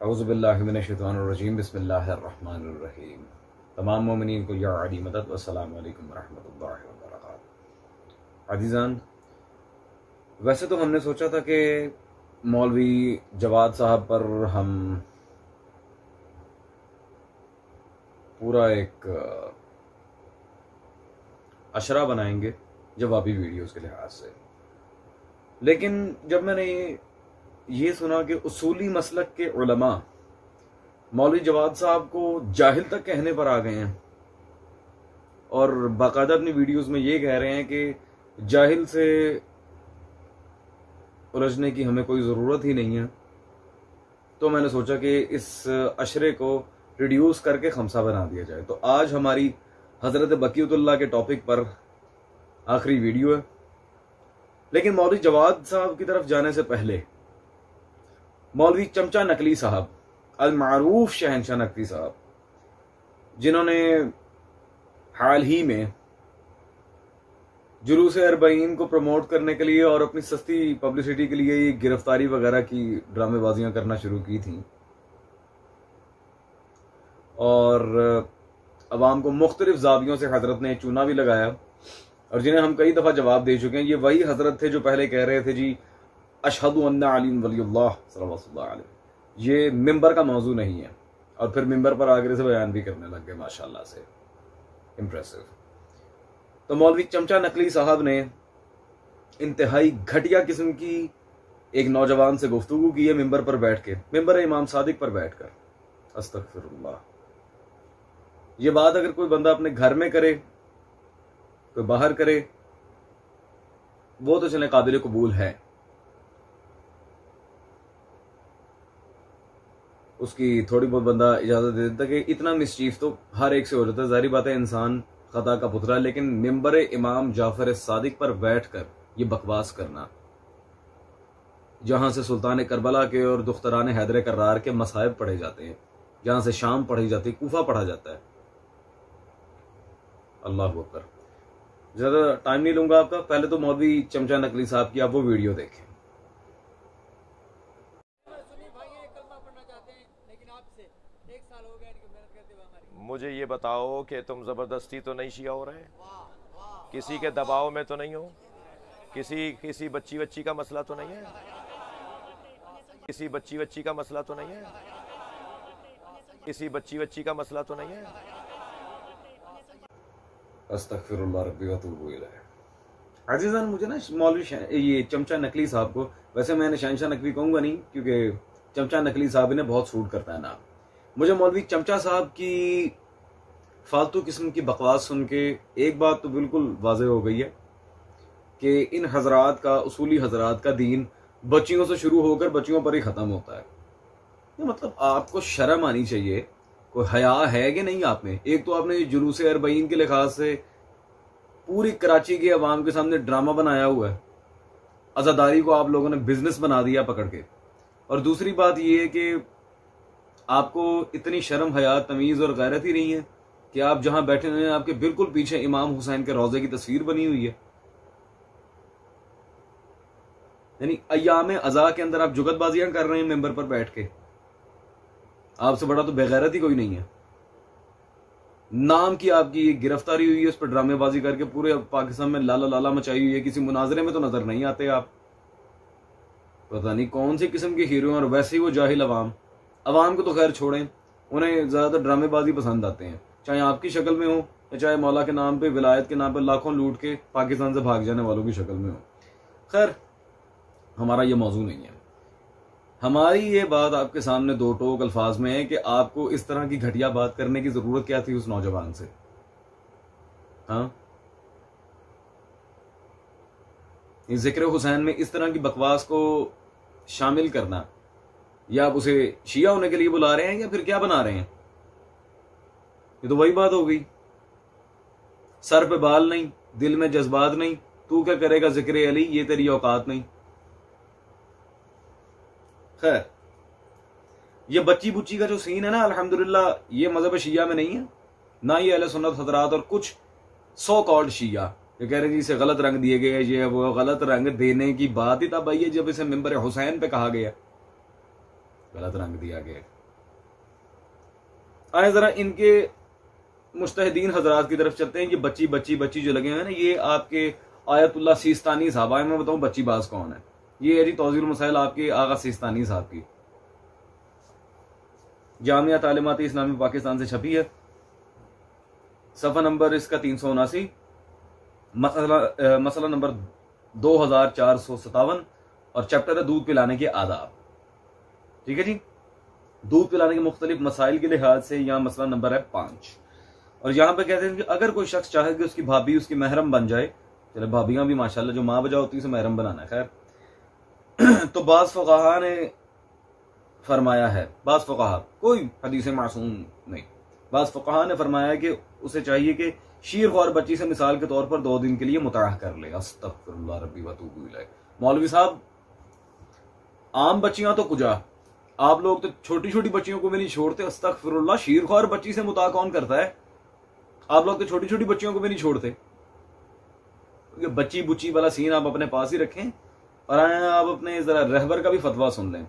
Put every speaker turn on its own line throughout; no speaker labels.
औज़ुबिल्लाहि मिनश्शैतानिर्रजीम बिस्मिल्लाहिर्रहमानिर्रहीम। तमाम मोमिनीन को या अली मदद वस्सलामु अलैकुम रहमतुल्लाहि व बरकातुहू। अज़ीज़ान, वैसे तो हमने सोचा था कि मौलवी जवाद साहब पर हम पूरा एक अशरा बनाएंगे जवाबी वीडियोस के लिहाज से, लेकिन जब मैंने ये सुना कि उसूली मसलक के उलमा मौलवी जवाद साहब को जाहिल तक कहने पर आ गए हैं और बाकायदा अपनी वीडियोस में ये कह रहे हैं कि जाहिल से उलझने की हमें कोई ज़रूरत ही नहीं है, तो मैंने सोचा कि इस अशरे को रिड्यूस करके खमसा बना दिया जाए। तो आज हमारी हज़रत बकीउतुल्लाह के टॉपिक पर आखिरी वीडियो है। लेकिन मौलवी जवाद साहब की तरफ जाने से पहले मौलवी चमचा नकली साहब, अल मारूफ शहनशाह नकवी साहब, जिन्होंने हाल ही में जुलूस अरबईन को प्रमोट करने के लिए और अपनी सस्ती पब्लिसिटी के लिए गिरफ्तारी वगैरह की ड्रामेबाजियां करना शुरू की थी और अवाम को मुख्तलिफ जावियों से हजरत ने चूना भी लगाया, और जिन्हें हम कई दफ़ा जवाब दे चुके हैं। ये वही हजरत थे जो पहले कह रहे थे जी अशहदु अन्ना अली वलीउल्लाह सल्लल्लाहु अलैहि वसल्लम, ये मिंबर का मौजू नहीं है, और फिर मिंबर पर आगे से बयान भी करने लग गए माशाल्लाह से। इम्प्रेसिव। तो मौलवी चमचा नकली साहब ने इंतहाई घटिया किस्म की एक नौजवान से गुफ्तगू की है मिंबर पर बैठ के, मिंबर इमाम सादिक पर बैठकर। अस्तगफिरुल्लाह। ये बात अगर कोई बंदा अपने घर में करे, कोई बाहर करे, वो तो चले काबिल कबूल है, उसकी थोड़ी बहुत बंदा इजाजत दे देता कि इतना मिसचीफ तो हर एक से हो जाता है, जारी बात है, इंसान खता का पुतला। लेकिन मिंबर इमाम जाफर सादिक पर बैठकर ये बकवास करना, जहां से सुल्तान करबला के और दुख्तरान हैदर कर्रार के मसाइब पढ़े जाते हैं, जहां से शाम पढ़ी जाती है, कूफा पढ़ा जाता है। अल्लाह अकबर। ज्यादा टाइम नहीं लूंगा आपका, पहले तो मौलवी चमचा नकली साहब की आप वो वीडियो देखें।
मुझे ये बताओ कि तुम ज़बरदस्ती तो नहीं शिया हो रहे, किसी के दबाव में तो नहीं हो, किसी बच्ची का मसला तो नहीं है, किसी बच्ची का मसला तो नहीं है, किसी बच्ची का मसला तो नहीं है।
अस्तगफिरुल्लाह रब्बी व अतूबु इलैह। अज़ीज़ान, मुझे ना मौलवी ये चमचा नकली साहब को, वैसे मैंने शहनशाह नकवी कहूँगा नहीं क्योंकि चमचा नकली साहब इन्हें बहुत सूट करता है नाम। मुझे मौलवी चमचा साहब की फालतू किस्म की बकवास सुन के एक बात तो बिल्कुल वाज़ेह हो गई है कि इन हजरात का, उसूली हजरात का दीन बच्चियों से शुरू होकर बच्चियों पर ही ख़त्म होता है। मतलब आपको शर्म आनी चाहिए, कोई हया है कि नहीं आप में? एक तो आपने जुलूस अरबईन के लिहाज से पूरी कराची के अवाम के सामने ड्रामा बनाया हुआ है, अज़ादारी को आप लोगों ने बिजनेस बना दिया पकड़ के। और दूसरी बात यह है कि आपको इतनी शर्म, हया, तमीज़ और गैरत ही नहीं है कि आप जहां बैठे हुए हैं आपके बिल्कुल पीछे इमाम हुसैन के रोजे की तस्वीर बनी हुई है। यानी अय्याम अज़ा के अंदर आप जुगतबाजियां कर रहे हैं मेंबर पर बैठ के। आपसे बड़ा तो बेगैरत ही कोई नहीं है। नाम की आपकी गिरफ्तारी हुई है, उस पर ड्रामेबाजी करके पूरे पाकिस्तान में लाला लाला मचाई हुई है। किसी मुनाजरे में तो नजर नहीं आते आप, पता नहीं कौन सी किस्म के हीरो हैं। और वैसे ही वो जाहिल अवाम को तो खैर छोड़ें, उन्हें ज्यादातर ड्रामेबाजी पसंद आते हैं, चाहे आपकी शक्ल में हो या चाहे मौला के नाम पे, विलायत के नाम पे लाखों लूट के पाकिस्तान से भाग जाने वालों की शक्ल में हो। खैर, हमारा ये मौजू नहीं है। हमारी ये बात आपके सामने दो टोक अल्फाज में है कि आपको इस तरह की घटिया बात करने की जरूरत क्या थी उस नौजवान से? हाँ, इस जिक्र हुसैन में इस तरह की बकवास को शामिल करना, या आप उसे शिया होने के लिए बुला रहे हैं या फिर क्या बना रहे हैं? ये तो वही बात हो गई, सर पे बाल नहीं, दिल में जज्बात नहीं, तू क्या करेगा जिक्र अली, ये तेरी औकात नहीं। खैर, ये बच्ची बुच्ची का जो सीन है ना, अल्हम्दुलिल्लाह ये मजहब शिया में नहीं है, ना ही अहले सुन्नत हजरात और कुछ सो कॉल्ड शिया ये कह रहे जी इसे गलत रंग दिए गए, ये वो। गलत रंग देने की बात ही तब आई है जब इसे मिंबर हुसैन पे कहा गया। गलत रंग दिया गया। आए जरा इनके मुज्तहिदीन हजरात की तरफ चलते हैं। ये बच्ची बच्ची बच्ची जो लगे हुए हैं ना, ये आपके आयतुल्लाह सिस्तानी साहब। आए मैं बताऊं बच्ची बाज कौन है। ये है जी तौज़ील मसाइल आपके आगा सिस्तानी साहब की, जामिया तालीमाती इस्लामी पाकिस्तान से छपी है। सफ़ा नंबर इसका 379, मसला नंबर 2457 और चैप्टर है दूध पिलाने के आदाब। ठीक है जी, दूध पिलाने के मुख्तलिफ मसाइल के लिहाज से यहाँ मसला नंबर है 5। और यहाँ पे कहते हैं कि अगर कोई शख्स चाहे कि उसकी भाभी उसकी महरम बन जाए, चले भाभियां भी माशाल्लाह जो माँ बजा होती है उसे महरम बनाना है, खैर तो बाज़ फ़ुक़हा ने फरमाया है, बाज़ फ़ुक़हा, कोई हदीस मासूम नहीं, बाज़ फ़ुक़हा ने फरमाया है कि उसे चाहिए कि शीर ख्वार बच्ची से मिसाल के तौर पर 2 दिन के लिए मुताह कर ले। अस्तग़फिरुल्लाह रब्बी व अतूबु इलैह। मौलवी साहब, आम बच्चियां तो कुजा, आप लोग तो छोटी छोटी बच्चियों को भी नहीं छोड़ते। अस्तग़फिरुल्लाह, शीर ख्वार बच्ची से मुताह कौन करता है? आप लोग तो छोटी छोटी बच्चियों को भी नहीं छोड़ते। बच्ची बुच्ची वाला सीन आप अपने पास ही रखें। और आप अपने जरा रहबर का भी फतवा सुन लें।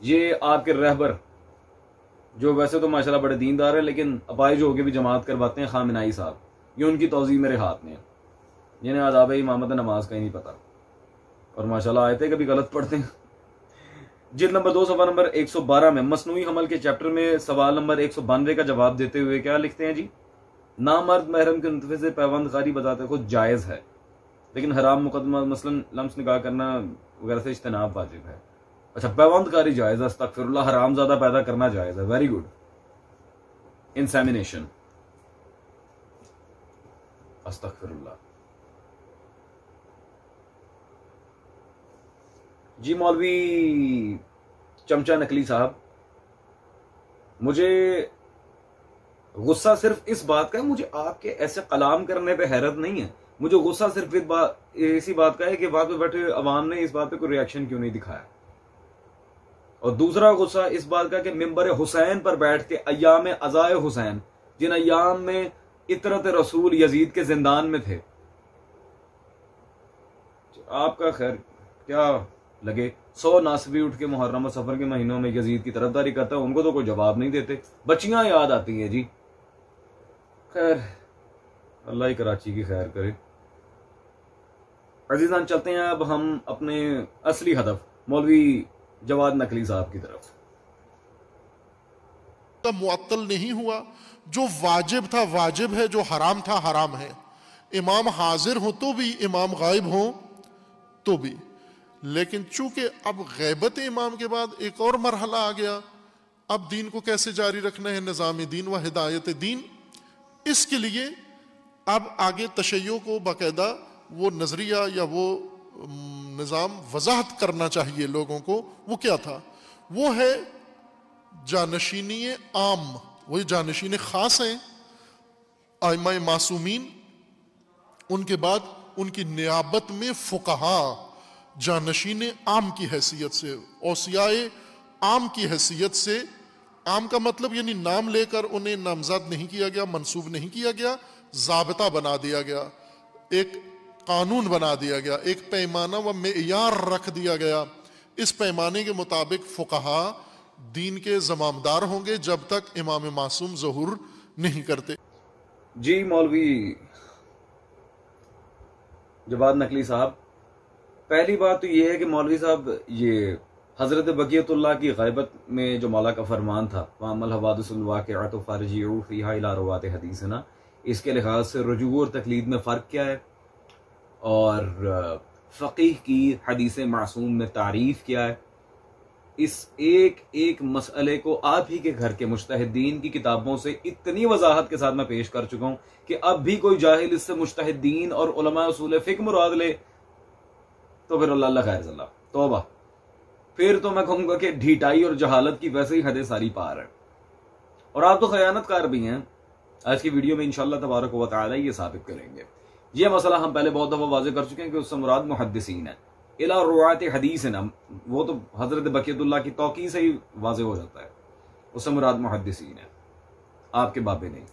ये आपके रहबर जो वैसे तो माशाल्लाह बड़े दीनदार है, लेकिन अपाइज होकर भी जमात करवाते हैं, खामिनाई साहब, ये उनकी तौज़ीह मेरे हाथ में है। जिन्हें आदाब इमामत नमाज का ही नहीं पता और माशाल्लाह आयतें कभी गलत पढ़ते हैं। जिल्द नंबर 2 सफ़ा नंबर 112 में मसनूई हमल के चैप्टर में सवाल नंबर 192 का जवाब देते हुए क्या लिखते हैं जी? नामर्द महरम के नुतफे से पैबंदकारी बताते खुद जायज़ है, लेकिन हराम मुकदमा मसलन लम्स निकाह करना वगैरह से इज्तनाब वाजिब है। अच्छा, पैबंदकारी जायज़ है, अस्तग़फिरुल्लाह, हराम ज़्यादा पैदा करना जायज़ है। Very good. इंसेमिनेशन, अस्तग़फिरुल्लाह। जी मौलवी चमचा नकली साहब, मुझे गुस्सा सिर्फ इस बात का है, मुझे आपके ऐसे कलाम करने पे हैरत नहीं है, मुझे गुस्सा सिर्फ इसी बात का है कि वहां पे बैठे अवाम ने इस बात पे कोई रिएक्शन क्यों नहीं दिखाया। और दूसरा गुस्सा इस बात का कि मिंबर हुसैन पर बैठ के अय्याम अज़ाए हुसैन, जिन अय्याम में इतरत रसूल यजीद के जिंदान में थे, आपका खैर क्या लगे, 100 नासबी उठ के मुहर्रम और सफर के महीनों में यजीद की तरफदारी करता है, उनको तो कोई जवाब नहीं देते, बच्चियां याद आती हैं जी। खैर अल्लाह ही कराची की खैर करे। अजीजान, चलते हैं अब हम अपने असली हदफ मौलवी जवाद नकली साहब की तरफ।
तो मुअत्तल नहीं हुआ, जो वाजिब था वाजिब है, जो हराम था हराम है। इमाम हाजिर हो तो भी, इमाम गायब हो तो भी। लेकिन चूंकि अब गैबत इमाम के बाद एक और मरहला आ गया, अब दीन को कैसे जारी रखना है, निज़ाम दीन व हिदायत दीन, इसके लिए अब आगे तशय्यो को बाकायदा वो नजरिया या वो निज़ाम वजाहत करना चाहिए लोगों को। वो क्या था? वो है जानशीनी आम, वही जानशीन खास हैं आइमा मासूमीन, उनके बाद उनकी नियाबत में फुकहा जानशीन आम की हैसियत से, औसियाए आम की हैसियत से। आम का मतलब यानी नाम लेकर उन्हें नामजद नहीं किया गया, मंसूब नहीं किया गया, ज़ाबिता बना दिया गया, एक कानून बना दिया गया, एक पैमाना व मेयार रख दिया गया। इस पैमाने के मुताबिक फुकहा दीन के ज़मामदार होंगे जब तक इमाम मासूम ज़हूर नहीं करते।
जी मौलवी जवाद नकली साहब, पहली बात तो ये है कि मौलवी साहब ये हज़रत बक़ियतुल्लाह की ग़ैबत में जो मौला का फरमान था, वामल हवादिसुल वाक़िअतु फ़रजिऊ फ़ीहा इला रुवात हदीसना, इसके लिहाज से रुजू और तक़लीद में फ़र्क क्या है और फ़क़ीह की हदीस मासूम में तारीफ़ क्या है, इस एक एक मसले को आप ही के घर के मुज्तहिदीन की किताबों से इतनी वजाहत के साथ मैं पेश कर चुका हूँ कि अब भी कोई जाहिल इससे मुज्तहिदीन और उलमा उसूल फ़िक़्ह मुराद ले तो फिर अल्लाह खैर जल्ला तौबा, फिर तो मैं कहूँगा कि ढीठाई और जहालत की वैसे ही हदें सारी पार है। और आप तो खयानतकार भी हैं। आज की वीडियो में इंशाअल्लाह तबारक व तआला ये साबित करेंगे। ये मसला हम पहले बहुत दफ़ा वाज़ेह कर चुके हैं कि उससे मुराद मुहद्दिसीन है, इला रुवात हदीस है ना, वो तो हज़रत बक़ियतुल्लाह की तौक़ी से ही वाज़ेह हो जाता है, उससे मुराद मुहद्दिसीन है, आपके बाबे नहीं।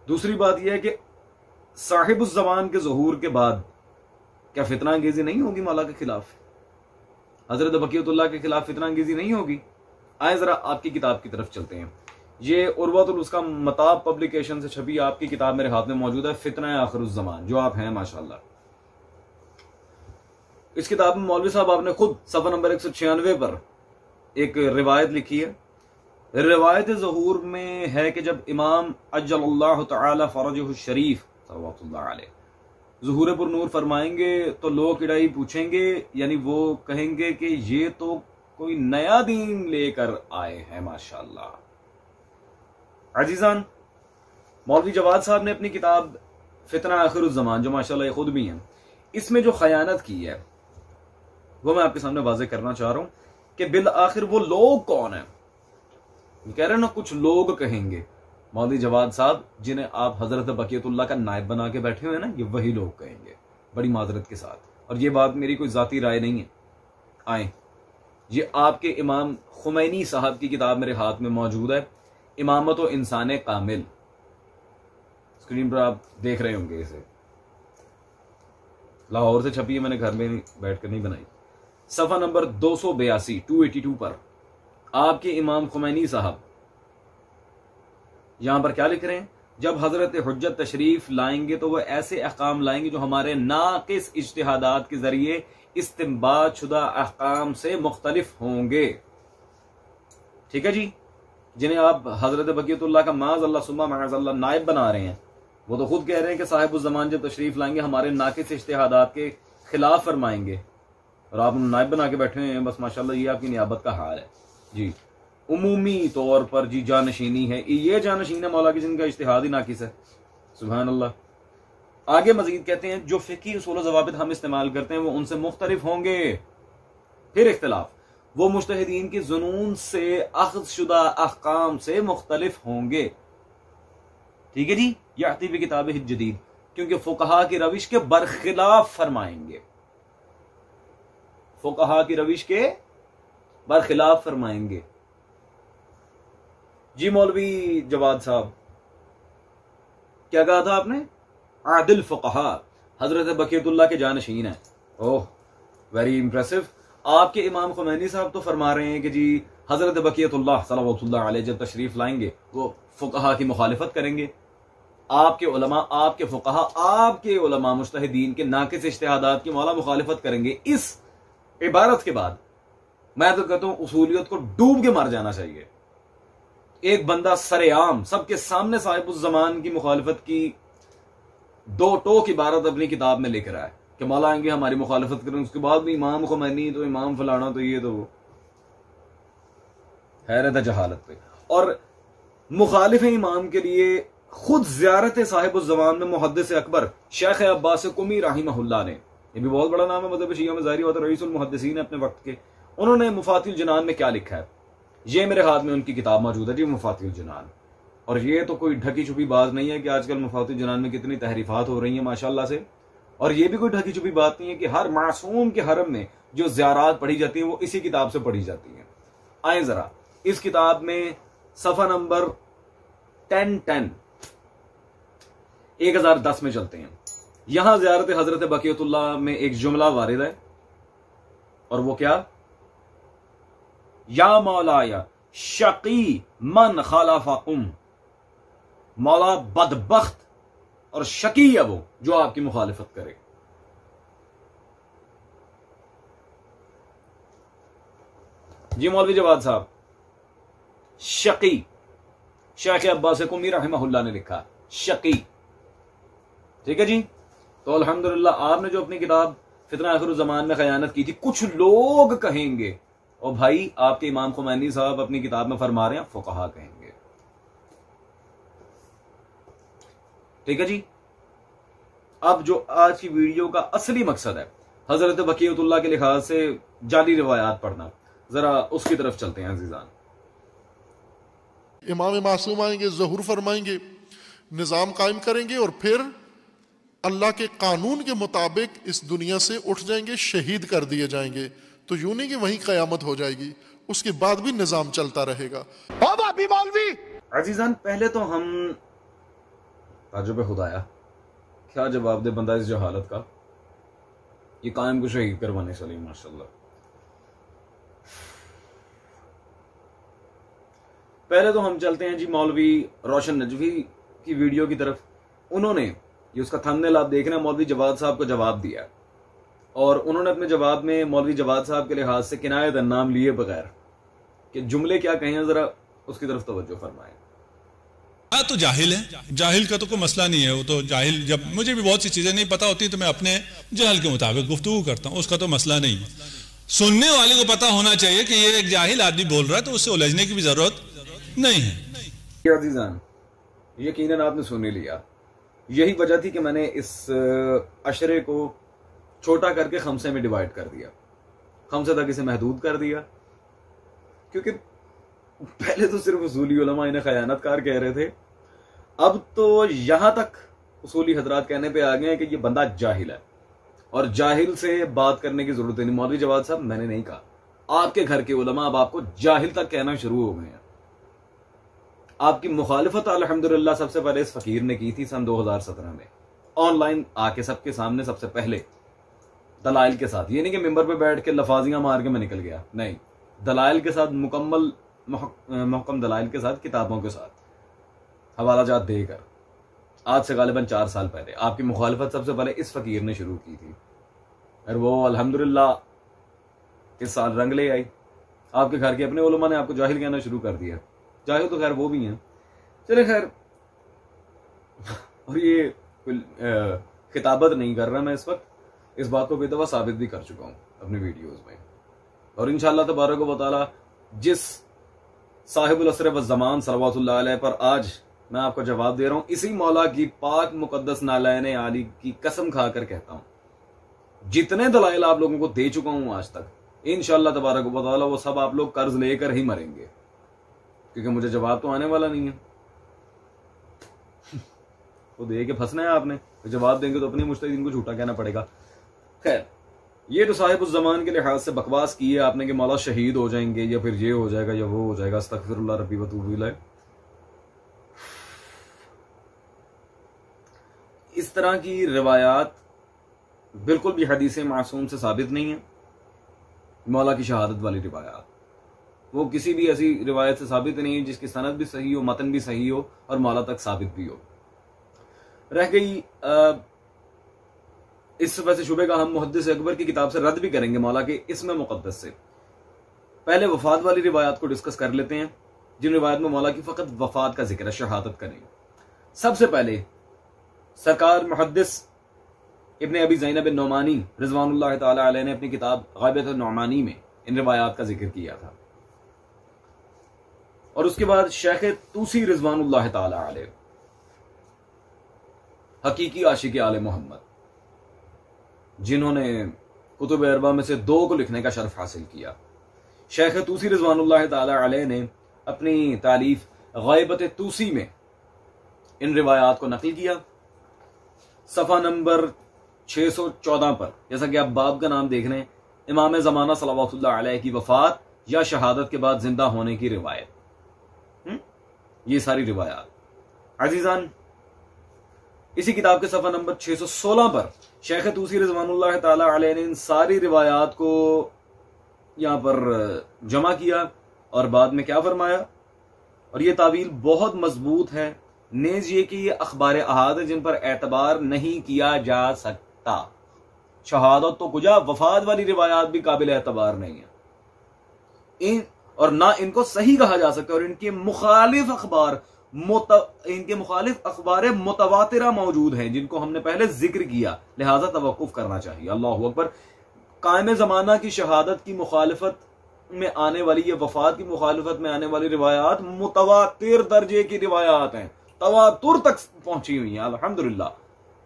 दूसरी बात यह है कि साहिबुज़ ज़मान के ज़हूर के बाद क्या फितना अंगेजी नहीं होगी मौला के खिलाफ, हज़रत बक़ियतुल्लाह के खिलाफ फितना अंगेजी नहीं होगी? आए जरा आपकी किताब की तरफ चलते हैं। ये उर्वतुल उसका मताब पब्लिकेशन से छपी आपकी किताब मेरे हाथ में मौजूद है, फितना आखिरुज़्ज़मान, जो आप हैं माशाल्लाह। इस किताब में मौलवी साहब आपने खुद सफ़ा नंबर 196 पर एक रिवायत लिखी है। रिवायत ज़हूर में है कि जब इमाम अज्जलल्लाहु तआला फरजहु शरीफ सल्लल्लाहु अलैहि ज़ुहूर पर नूर फरमाएंगे तो लोग इड़ाई पूछेंगे, यानी वो कहेंगे कि ये तो कोई नया दीन लेकर आए हैं माशाल्लाह। अजीजान, मौलवी जवाद साहब ने अपनी किताब फितना आखिरुज़्ज़मान, जो माशाल्लाह ये खुद भी हैं, इसमें जो खयानत की है वो मैं आपके सामने वाज़ेह करना चाह रहा हूं कि बिल आखिर वो लोग कौन है। कह रहे ना कुछ लोग कहेंगे, मौलवी जवाद साहब जिन्हें आप हजरत बकीयतुल्लाह का नायब बना के बैठे हुए हैं ना, ये वही लोग कहेंगे, बड़ी माजरत के साथ। और ये बात मेरी कोई जाती राय नहीं है। आए, ये आपके इमाम खुमैनी साहब की किताब मेरे हाथ में मौजूद है, इमामत व इंसान कामिल। स्क्रीन पर आप देख रहे होंगे इसे, लाहौर से छपी है, मैंने घर में बैठ कर नहीं बनाई। सफ़ा नंबर 282 282 पर आपके इमाम खुमैनी साहब यहां पर क्या लिख रहे हैं, जब हजरत हुज्जत तशरीफ लाएंगे तो वह ऐसे अहकाम लाएंगे जो हमारे नाकिस इज्तिहादात के जरिए इस्तिंबात शुदा अहकाम से मुख्तलिफ होंगे। ठीक है जी, जिन्हें आप हजरत बकीयतुल्लाह का माज़अल्लाह सुम्मा माज़अल्लाह नायब बना रहे हैं, वो तो खुद कह रहे हैं कि साहिबुज़्ज़मान जब तशरीफ लाएंगे हमारे नाकिस इज्तिहादात के खिलाफ फरमाएंगे, और आप नायब बना के बैठे हैं। बस माशाल्लाह ये आपकी नियाबत का हाल है जी। उमूमी तौर पर जी जानशीनी है, ये जानशीन है मौला की जिनका इज्तिहाद ही नाकिस है। सुभान अल्लाह। आगे मजीद कहते हैं जो फ़िक़ही उसूल व ज़वाबित हम इस्तेमाल करते हैं वो उनसे मुख्तलिफ होंगे। फिर इख्तिलाफ, वो मुज्तहिदीन की जुनून से अख्ज़ शुदा अहकाम से मुख्तलिफ होंगे। ठीक है जी, याती भी किताब जदीद, क्योंकि फुकहा की रविश के बरखिलाफ फरमाएंगे, फुकहा की रविश के बरखिलाफ फरमाएंगे। जी मौलवी जवाद साहब, क्या कहा था आपने? आदिल फुकहा हजरत बकीयतुल्लाह के जानशीन है। ओह, वेरी इंप्रेसिव। आपके इमाम खुमैनी साहब तो फरमा रहे हैं कि जी हजरत बकीयतुल्लाह सल्लल्लाहु अलैहि जब तशरीफ लाएंगे वो फुकहा की मुखालिफत करेंगे। आपके उलमा, आपके फुकहा, आपके उलमा मुज्तहिदीन के नाकिस इज्तिहादात की मौला मुखालिफत करेंगे। इस इबारत के बाद मैं तो कहता हूं उसूलियत को डूब के मर जाना चाहिए। एक बंदा सरेआम सबके सामने साहिबुज़्ज़मान की मुखालिफत की दो टोक इबारत अपनी किताब में लिख रहा है कि मौला आएंगे हमारी मुखालिफत करें, उसके बाद भी इमाम खुमैनी तो इमाम फलाना तो ये तो वो। हैरत है जहालत पे। और मुखालिफ इमाम के लिए खुद ज़ियारत साहिबुज़्ज़मान में मुहद्दिस अकबर शेख अब्बास कुमी रहिमहुल्लाह ने, ये भी बहुत बड़ा नाम है मज़हब शिया में, ज़ाहिर बात है रईसुल मुहद्दिसीन है अपने वक्त के, उन्होंने मुफातिल जनान में क्या लिखा है, ये मेरे हाथ में उनकी किताब मौजूद है जी, मुफातिल जनान। और ये तो कोई ढकी छुपी बात नहीं है कि आजकल मुफातिल जनान में कितनी तहरीफात हो रही है माशाल्लाह से। और ये भी कोई ढकी छुपी बात नहीं है कि हर मासूम के हरम में जो ज़ियारात पढ़ी जाती हैं वो इसी किताब से पढ़ी जाती हैं। आए जरा इस किताब में सफ़ा नंबर 1010 1010 में चलते हैं। यहां ज़ियारत हजरत बकीयतुल्लाह में एक जुमला वारिद है, और वो क्या? या मौलाया शकी मन खलाफकुम, मौला बदबख्त और शकी है वो जो आपकी मुखालिफत करे। जी मौलवी जवाद साहब, शकी शेख अब्बास कुमी रहमहुल्लाह ने लिखा शकी। ठीक है जी, तो अल्हम्दुलिल्लाह आपने जो अपनी किताब फितना आखिरुज़्ज़मान में खयानत की थी, कुछ लोग कहेंगे, और भाई आपके इमाम खुमैनी साहब अपनी किताब में फरमा रहे हैं फुकहा कहेंगे। ठीक है जी, अब जो आज की वीडियो का असली मकसद है हजरत बकीयतुल्लाह के लिहाज से जाली रिवायात पढ़ना, जरा उसकी तरफ चलते हैं अजीजान।
इमाम मासूम आएंगे, ज़हूर फरमाएंगे, निज़ाम कायम करेंगे, और फिर अल्लाह के कानून के मुताबिक इस दुनिया से उठ जाएंगे, शहीद कर दिए जाएंगे। तो यूं नहीं कि वहीं कयामत हो जाएगी, उसके बाद भी निज़ाम चलता रहेगा।
अजीजान, पहले तो हम ताजुब खुदाया क्या जवाब दे बंदा इस जहालत का, ये कायम को शहीद करवाने चली माशाल्लाह। पहले तो हम चलते हैं जी मौलवी रोशन नजवी की वीडियो की तरफ। उन्होंने, ये उसका थंबनेल आप देख रहे हैं, मौलवी जवाद साहब को जवाब दिया और उन्होंने अपने जवाब में मौलवी जवाद साहब के लिहाज से किनायत नाम लिए बगैर कि जुमले क्या कहे हैं, जरा उसकी तरफ तवज्जो फरमाएं।
हाँ, तो जाहिल है, जाहिल का तो कोई मसला नहीं है। वो तो जाहिल, जब मुझे भी बहुत सी चीजें नहीं पता होती तो मैं अपने जहल के मुताबिक गुफ्तगू करता हूँ, उसका तो मसला नहीं है। सुनने वाले को पता होना चाहिए कि ये एक जाहिल आदमी बोल रहा है, तो उससे उलझने की भी जरूरत नहीं है।
अजीजान, यकीनन आपने सुन ही लिया। यही वजह थी कि मैंने इस अशरे को छोटा करके खमसे में डिवाइड कर दिया, खमसे तक इसे महदूद कर दिया, क्योंकि पहले तो सिर्फ उसूली उलमा इन्हें खयानतकार कह रहे थे, अब तो यहां तक उसूली हजरात कहने पे आ गए हैं कि ये बंदा जाहिल है और जाहिल से बात करने की जरूरत नहीं। मौलवी जवाद साहब, मैंने नहीं कहा, आपके घर के उलमा अब आपको जाहिल तक कहना शुरू हो गए हैं। आपकी मुखालिफत अल्हम्दुलिल्लाह सबसे पहले इस फकीर ने की थी सन 2017 में, ऑनलाइन आके सबके सामने सबसे पहले दलाइल के साथ। ये नहीं कि मिंबर पे बैठ के लफाजियां मार के मैं निकल गया, नहीं, दलाइल के साथ, मुकम्मल मुहक्कम दलाइल के साथ, किताबों के साथ, हवाला जात देकर, आज से गालिबन 4 साल पहले आपकी मुखालिफत सबसे पहले इस फकीर ने शुरू की थी और वो अल्हम्दुलिल्लाह इस साल रंग ले आई। आपके घर के अपने उलमा ने आपको जाहिल कहना शुरू कर दिया। जाहिल तो खैर वो भी हैं, चले खैर। और ये खिताबत नहीं कर रहा मैं इस वक्त, इस बात को बेदवा साबित भी कर चुका हूं अपनी वीडियोस में। और इंशाअल्लाह तबारक व तआला जिस साहिबुल असर व ज़मान सल्लल्लाहु अलैहि पर आज मैं आपको जवाब दे रहा हूं, इसी मौला की पाक मुकद्दस नालायन आली की कसम खाकर कहता हूं, जितने दलाइल आप लोगों को दे चुका हूं आज तक, इंशाअल्लाह तबारक व तआला वो सब आप लोग कर्ज लेकर ही मरेंगे, क्योंकि मुझे जवाब तो आने वाला नहीं है। वो दे के फंसना है आपने, तो जवाब देंगे तो अपनी मुज्तहिदीन को झूठा कहना पड़ेगा। खैर, ये तो साहिब उस जमान के लिहाज से बकवास की है आपने कि मौला शहीद हो जाएंगे या फिर ये हो जाएगा या वो हो जाएगा, अस्तगफिरुल्लाह रब्बी व तूबू इलैह। इस तरह की रिवायात बिल्कुल भी हदीस मासूम से साबित नहीं है। मौला की शहादत वाली रिवायात वो किसी भी ऐसी रिवायत से साबित नहीं है जिसकी सनद भी सही हो, मतन भी सही हो और मौला तक साबित भी हो। रह गई इस वजह शुबे का, हम मुहद्दिस अकबर की किताब से रद्द भी करेंगे मौला के इसमें मुकद्दस से। पहले वफात वाली रिवायात को डिस्कस कर लेते हैं, जिन रिवायत में मौला की फ़कत वफात का जिक्र है, शहादत का नहीं। सबसे पहले सरकार मुहद्दिस इब्ने अबी ज़ैनब नौमानी रिज़वानुल्लाह ताला अलैह ने अपनी किताब ग़ाइबत नौमानी में इन रिवायात का जिक्र किया था। और उसके बाद शेख तूसी रिज़वानुल्लाह ताला अलैह, हकीकी आशिक आले मोहम्मद, जिन्होंने कुतुब अरबा में से 2 को लिखने का शर्फ हासिल किया। शेख तूसी रिज़वानुल्लाह ताला अलैह ने अपनी तालीफ ग़ाइबत तूसी में इन रिवायात को नकल किया। सफ़ा नंबर 614 पर, जैसा कि आप बाब का नाम देख रहे हैं, इमाम ज़माना सल्लल्लाहु अलैहि की वफात या शहादत के बाद जिंदा होने की रिवायत, ये सारी रिवायात अजीजान। इसी किताब के सफ़ा नंबर 616 पर शेख तूसी रिज़वानुल्लाह ताला अलैह ने इन सारी रिवायात को यहां पर जमा किया और बाद में क्या फरमाया, और ये तावील बहुत मजबूत है, नेज ये कि ये अखबार अहाद है जिन पर एतबार नहीं किया जा सकता। शहादत तो कुजा, वफात वाली रिवायात भी काबिल एतबार नहीं है, और ना इनको सही कहा जा सकता, और इनके मुखालिफ अखबार मुतवातिरा मौजूद हैं जिनको हमने पहले जिक्र किया, लिहाजा तवक्कुफ करना चाहिए। अल्लाहु अकबर। कायम जमाना की शहादत की मुखालिफत में आने वाली, ये वफात की मुखालिफत में आने वाली रिवायात मुतवातिर दर्जे की रिवायात हैं, तवातुर तक पहुंची हुई हैं अल्हम्दुलिल्लाह।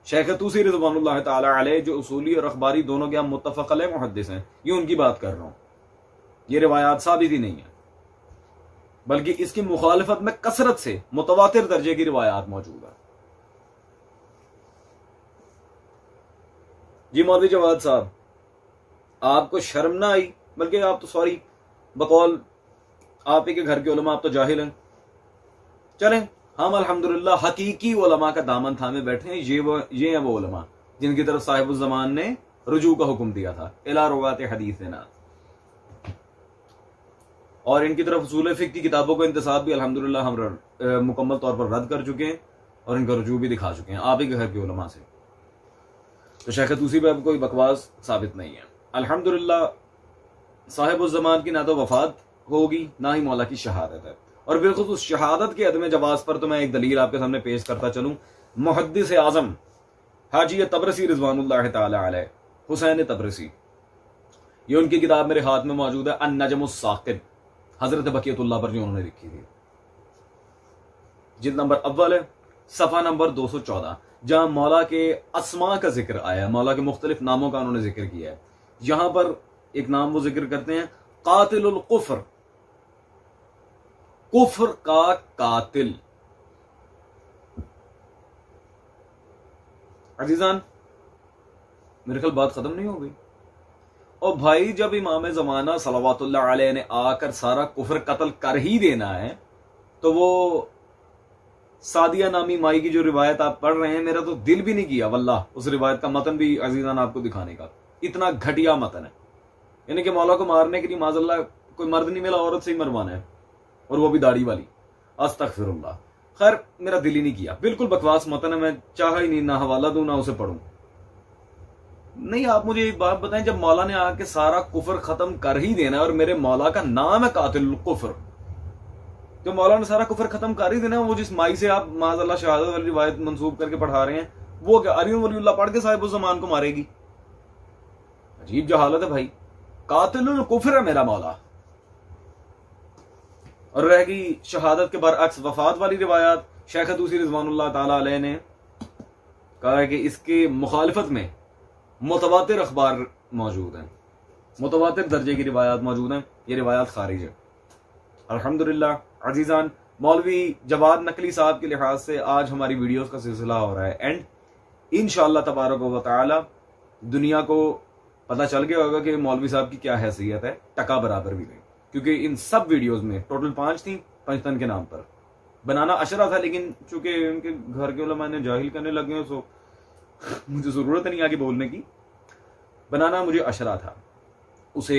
शेख तूसी रिज़वानुल्लाह ताला अलैह जो उसूली और अखबारी दोनों के हम मुत्तफ़क़ अलैह मुहद्दिस हैं, ये उनकी बात कर रहा हूं। ये रिवायात साबित ही नहीं है, बल्कि इसकी मुखालिफत में कसरत से मुतवातिर दर्जे की रिवायात मौजूद है। जी मौलवी जवाद साहब, आपको शर्म ना आई, बल्कि आप तो सॉरी, बकौल आप ही के घर के उलमा आप तो जाहिल हैं। चलें, हम अल्हम्दुलिल्लाह हकीकी उलमा का दामन थामे बैठे हैं। ये हैं वो उलमा जिनकी तरफ साहिबुल ज़मान ने रुजू का हुक्म दिया था, इला रुवात हदीसना। और इनकी तरफ उसूल फिक़्ह की किताबों का इंतसाब भी अल्हम्दुलिल्लाह हम मुकम्मल तौर पर रद्द कर चुके हैं और इनका रुजू भी दिखा चुके हैं आप ही के घर के उलमा से। तो शेख तूसी पे अब कोई बकवास साबित नहीं है। अल्हम्दुलिल्लाह साहिब-उज़-ज़मान की ना तो वफात होगी ना ही मौला की शहादत है, और बिल्कुल उस शहादत के अदम जवाज़ पर तो मैं एक दलील आपके सामने पेश करता चलूं। मुहद्दिस आज़म हाजी तबरसी रिज़वानुल्लाह ताला अलैह हुसैन तबरसी, ये उनकी किताब मेरे हाथ में मौजूद है अन-नजमुस साक़िब, हजरत बक़ियतुल्लाह पर जो उन्होंने लिखी थी, जिल्द नंबर अव्वल है, सफ़ा नंबर 214, जहां मौला के अस्मा का जिक्र आया, मौला के मुख्तलिफ नामों का उन्होंने जिक्र किया है। यहां पर एक नाम वो जिक्र करते हैं कातिलुल कुफ्र, कुफ्र का कातिल। अजीजान मेरे ख्याल बात खत्म नहीं हो गई। और भाई जब इमाम ज़माना सल्लल्लाहु अलैहि ने आकर सारा कुफ्र कत्ल कर ही देना है, तो वो सादिया नामी माई की जो रिवायत आप पढ़ रहे हैं, मेरा तो दिल भी नहीं किया वल्लाह उस रिवायत का मतन भी अजीजान आपको दिखाने का। इतना घटिया मतन है, यानी कि मौला को मारने के लिए माज़अल्लाह कोई मर्द नहीं मिला, औरत से ही मरवाना है, और वो भी दाढ़ी वाली। अस्तगफिरुल्लाह। खैर मेरा दिल ही नहीं किया, बिल्कुल बकवास मतन है, मैं चाह ही नहीं ना हवाला दूं ना उसे पढ़ूं। नहीं, आप मुझे एक बात बताएं, जब मौला ने आके सारा कुफर खत्म कर ही देना है और मेरे मौला का नाम है कातिल कुफर, तो मौला ने सारा कुफर खत्म कर ही देना, वो जिस माई से आप माज़अल्लाह शहादत वाली रिवायत मंसूब करके पढ़ा रहे हैं, वो क्या अली वलीउल्लाह पढ़ के साहिब-उज़-ज़मान को मारेगी? अजीब जहालत है भाई। कातिलुल कुफर है मेरा मौला। और रह गई शहादत के बरअक्स वफात वाली रिवायात, शेख तूसी रिज़वानुल्लाह ताला अलैह ने कहा है कि इसके मुखालिफत में मुतवातिर अखबार मौजूद हैं, मुतवातिर दर्जे की रिवायात मौजूद हैं, ये रिवायात खारिज है। अल्हम्दुलिल्लाह अजीजान, मौलवी जवाद नकली साहब के लिहाज से आज हमारी वीडियोस का सिलसिला हो रहा है एंड इंशाअल्लाह तबारक व तआला दुनिया को पता चल गया होगा कि मौलवी साहब की क्या हैसियत है, टका बराबर भी नहीं, क्योंकि इन सब वीडियोस में टोटल 5 थी, पंचतन के नाम पर बनाना अशरा था, लेकिन चूंकि उनके घर के उलमा ने जाहिल करने लगे सो मुझे जरूरत नहीं आगे बोलने की, बनाना मुझे अशरा था, उसे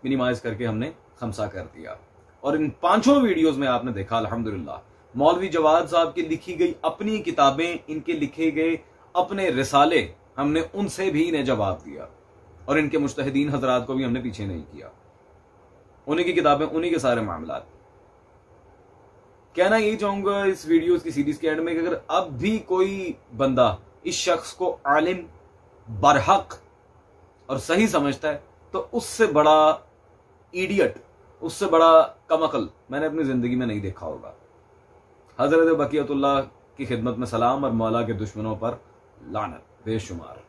मिनिमाइज करके हमने खमसा कर दिया। और इन 5 वीडियोस में आपने देखा अल्हम्दुलिल्लाह मौलवी जवाद साहब की लिखी गई अपनी किताबें, इनके लिखे गए अपने रिसाले, हमने उनसे भी इन्हें जवाब दिया और इनके मुज्तहिदीन हजरात को भी हमने पीछे नहीं किया। उन्हीं की किताबें, उन्हीं के सारे मामलात। कहना यही चाहूंगा इस वीडियोस की सीरीज के एंड में कि अगर अब भी कोई बंदा इस शख्स को आलिम, बरहक और सही समझता है, तो उससे बड़ा इडियट, उससे बड़ा कमअक्ल मैंने अपनी जिंदगी में नहीं देखा होगा। हजरत बक़ियतुल्लाह की खिदमत में सलाम और मौला के दुश्मनों पर लानत बेशुमार।